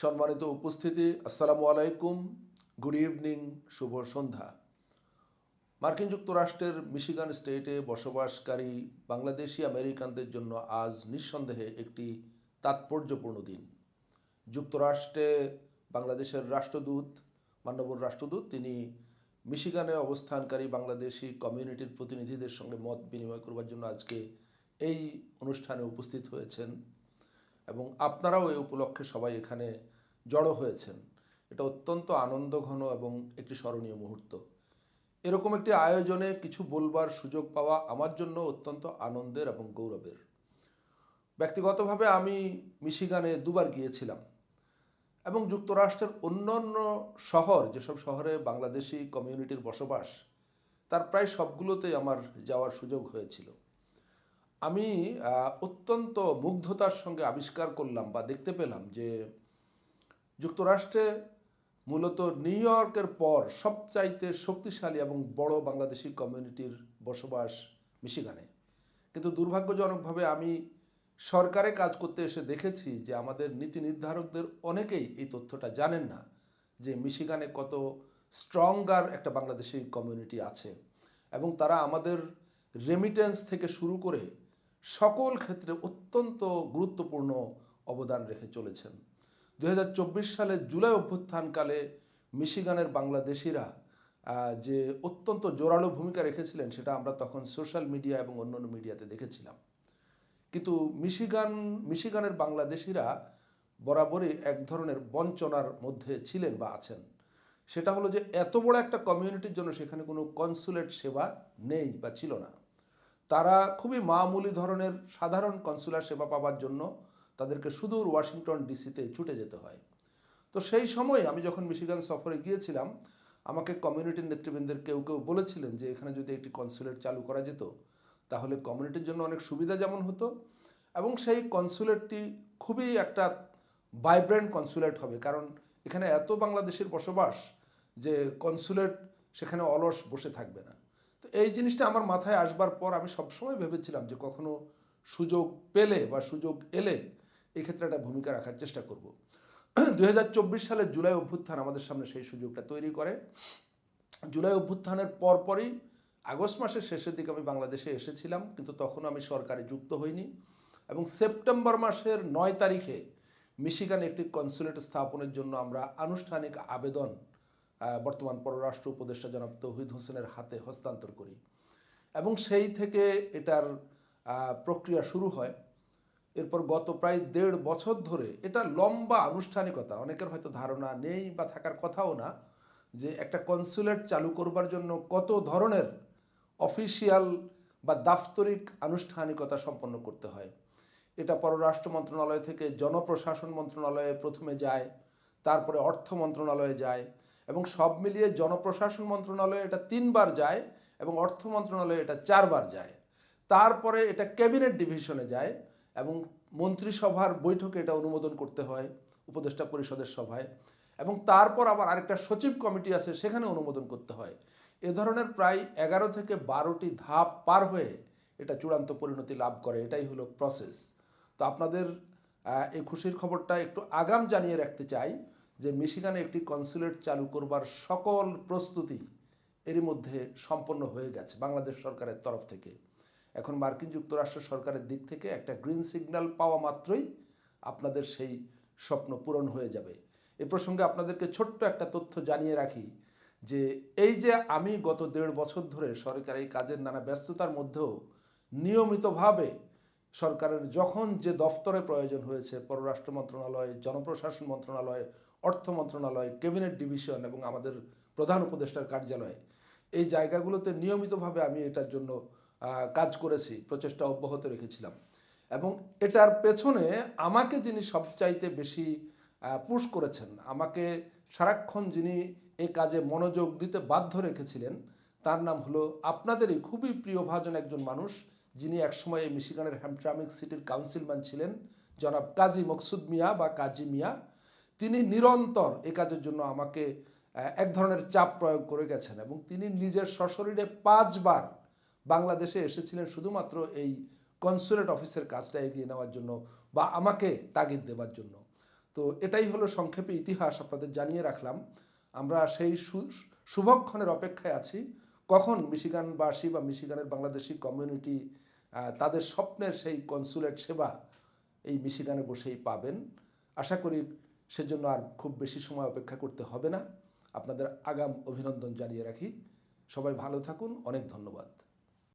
সম্মানিত উপস্থিতি, আসসালামু আলাইকুম, গুড ইভিনিং, শুভ সন্ধ্যা। মার্কিন যুক্তরাষ্ট্রের মিশিগান স্টেটে বসবাসকারী বাংলাদেশি আমেরিকানদের জন্য আজ নিঃসন্দেহে একটি তাৎপর্যপূর্ণ দিন। যুক্তরাষ্ট্রে বাংলাদেশের রাষ্ট্রদূত, মাননীয় রাষ্ট্রদূত, তিনি মিশিগানে অবস্থানকারী বাংলাদেশি কমিউনিটির প্রতিনিধিদের সঙ্গে মত বিনিময় করবার জন্য আজকে এই অনুষ্ঠানে উপস্থিত হয়েছেন এবং আপনারাও এই উপলক্ষে সবাই এখানে জড়ো হয়েছেন। এটা অত্যন্ত আনন্দঘন এবং একটি স্মরণীয় মুহূর্ত। এরকম একটি আয়োজনে কিছু বলবার সুযোগ পাওয়া আমার জন্য অত্যন্ত আনন্দের এবং গৌরবের। ব্যক্তিগতভাবে আমি মিশিগানে দুবার গিয়েছিলাম এবং যুক্তরাষ্ট্রের অন্যান্য শহর, যেসব শহরে বাংলাদেশি কমিউনিটির বসবাস, তার প্রায় সবগুলোতেই আমার যাওয়ার সুযোগ হয়েছিল। আমি অত্যন্ত মুগ্ধতার সঙ্গে আবিষ্কার করলাম বা দেখতে পেলাম যে যুক্তরাষ্ট্রে মূলত নিউ ইয়র্কের পর সবচাইতে শক্তিশালী এবং বড় বাংলাদেশি কমিউনিটির বসবাস মিশিগানে। কিন্তু দুর্ভাগ্যজনকভাবে আমি সরকারে কাজ করতে এসে দেখেছি যে আমাদের নীতি নির্ধারকদের অনেকেই এই তথ্যটা জানেন না যে মিশিগানে কত স্ট্রঙ্গার একটা বাংলাদেশি কমিউনিটি আছে এবং তারা আমাদের রেমিটেন্স থেকে শুরু করে সকল ক্ষেত্রে অত্যন্ত গুরুত্বপূর্ণ অবদান রেখে চলেছেন। 2024 সালে জুলাই অভ্যুত্থানকালে মিশিগানের বাংলাদেশিরা যে অত্যন্ত জোরালো ভূমিকা রেখেছিলেন সেটা আমরা তখন সোশ্যাল মিডিয়া এবং অন্যান্য মিডিয়াতে দেখেছিলাম। কিন্তু মিশিগানের বাংলাদেশিরা বরাবরই এক ধরনের বঞ্চনার মধ্যে ছিলেন বা আছেন। সেটা হলো যে এত বড় একটা কমিউনিটির জন্য সেখানে কোনো কনসুলেট সেবা নেই বা ছিল না। তারা খুবই মামুলি ধরনের সাধারণ কনসুলার সেবা পাওয়ার জন্য তাদেরকে সুদূর ওয়াশিংটন ডিসিতে ছুটে যেতে হয়। তো সেই সময় আমি যখন মিশিগান সফরে গিয়েছিলাম, আমাকে কমিউনিটির নেতৃবৃন্দের কেউ কেউ বলেছিলেন যে এখানে যদি একটি কনসুলেট চালু করা যেত তাহলে কমিউনিটির জন্য অনেক সুবিধা যেমন হতো এবং সেই কনসুলেটটি খুবই একটা ভাইব্রেন্ট কনসুলেট হবে, কারণ এখানে এত বাংলাদেশের বসবাস যে কনসুলেট সেখানে অলস বসে থাকবে না। তো এই জিনিসটা আমার মাথায় আসবার পর আমি সবসময় ভেবেছিলাম যে কখনো সুযোগ পেলে বা সুযোগ এলে এই ক্ষেত্রে একটা ভূমিকা রাখার চেষ্টা করব। 2024 সালের জুলাই অভ্যুত্থান আমাদের সামনে সেই সুযোগটা তৈরি করে। জুলাই অভ্যুত্থানের পরপরই আগস্ট মাসের শেষের দিকে আমি বাংলাদেশে এসেছিলাম, কিন্তু তখন আমি সরকারে যুক্ত হইনি এবং সেপ্টেম্বর মাসের 9 তারিখে মিশিগানে একটি কনসুলেট স্থাপনের জন্য আমরা আনুষ্ঠানিক আবেদন বর্তমান পররাষ্ট্র উপদেষ্টা জনাব তৌহিদ হোসেনের হাতে হস্তান্তর করি এবং সেই থেকে এটার প্রক্রিয়া শুরু হয়। এরপর গত প্রায় 1.5 বছর ধরে এটা লম্বা আনুষ্ঠানিকতা, অনেকের হয়তো ধারণা নেই বা থাকার কথাও না যে একটা কনসুলেট চালু করবার জন্য কত ধরনের অফিসিয়াল বা দাপ্তরিক আনুষ্ঠানিকতা সম্পন্ন করতে হয়। এটা পররাষ্ট্র মন্ত্রণালয় থেকে জনপ্রশাসন মন্ত্রণালয়ে প্রথমে যায়, তারপরে অর্থ মন্ত্রণালয়ে যায় এবং সব মিলিয়ে জনপ্রশাসন মন্ত্রণালয়ে এটা 3বার যায় এবং অর্থ মন্ত্রণালয়ে এটা 4বার যায়। তারপরে এটা ক্যাবিনেট ডিভিশনে যায় এবং মন্ত্রিসভার বৈঠকে এটা অনুমোদন করতে হয় উপদেষ্টা পরিষদের সভায় এবং তারপর আবার আরেকটা সচিব কমিটি আছে, সেখানে অনুমোদন করতে হয়। এ ধরনের প্রায় 11 থেকে 12টি ধাপ পার হয়ে এটা চূড়ান্ত পরিণতি লাভ করে। এটাই হলো প্রসেস। তো আপনাদের এই খুশির খবরটা একটু আগাম জানিয়ে রাখতে চাই যে মিশিগানে একটি কনসুলেট চালু করবার সকল প্রস্তুতি এরই মধ্যে সম্পন্ন হয়ে গেছে বাংলাদেশ সরকারের তরফ থেকে। এখন মার্কিন যুক্তরাষ্ট্র সরকারের দিক থেকে একটা গ্রিন সিগন্যাল পাওয়া মাত্রই আপনাদের সেই স্বপ্ন পূরণ হয়ে যাবে। এ প্রসঙ্গে আপনাদেরকে ছোট্ট একটা তথ্য জানিয়ে রাখি যে এই যে আমি গত 1.5 বছর ধরে সরকারি কাজের নানা ব্যস্ততার মধ্যেও নিয়মিতভাবে সরকারের যখন যে দফতরে প্রয়োজন হয়েছে, পররাষ্ট্র মন্ত্রণালয়, জনপ্রশাসন মন্ত্রণালয়, অর্থ মন্ত্রণালয়, ক্যাবিনেট ডিভিশন এবং আমাদের প্রধান উপদেষ্টার কার্যালয়, এই জায়গাগুলোতে নিয়মিতভাবে আমি এটার জন্য কাজ করেছি, প্রচেষ্টা অব্যাহত রেখেছিলাম এবং এটার পেছনে আমাকে যিনি সবচাইতে বেশি পুশ করেছেন, আমাকে সারাক্ষণ যিনি এই কাজে মনোযোগ দিতে বাধ্য রেখেছিলেন, তার নাম হলো আপনাদেরই খুবই প্রিয়ভাজন একজন মানুষ, যিনি একসময় এই মিশিগানের হ্যামট্রামিক সিটির কাউন্সিলম্যান ছিলেন, জনাব কাজী মকসুদ মিয়া বা কাজী মিয়া। তিনি নিরন্তর এই কাজের জন্য আমাকে এক ধরনের চাপ প্রয়োগ করে গেছেন এবং তিনি নিজের সশরীরে 5বার বাংলাদেশে এসেছিলেন শুধুমাত্র এই কনসুলেট অফিসের কাজটা এগিয়ে নেওয়ার জন্য বা আমাকে তাগিদ দেওয়ার জন্য। তো এটাই হলো সংক্ষেপে ইতিহাস, আপনাদের জানিয়ে রাখলাম। আমরা সেই শুভক্ষণের অপেক্ষায় আছি, কখন মিশিগানবাসী বা মিশিগানের বাংলাদেশি কমিউনিটি তাদের স্বপ্নের সেই কনসুলেট সেবা এই মিশিগানে বসেই পাবেন। আশা করি সেজন্য আর খুব বেশি সময় অপেক্ষা করতে হবে না। আপনাদের আগাম অভিনন্দন জানিয়ে রাখি। সবাই ভালো থাকুন, অনেক ধন্যবাদ।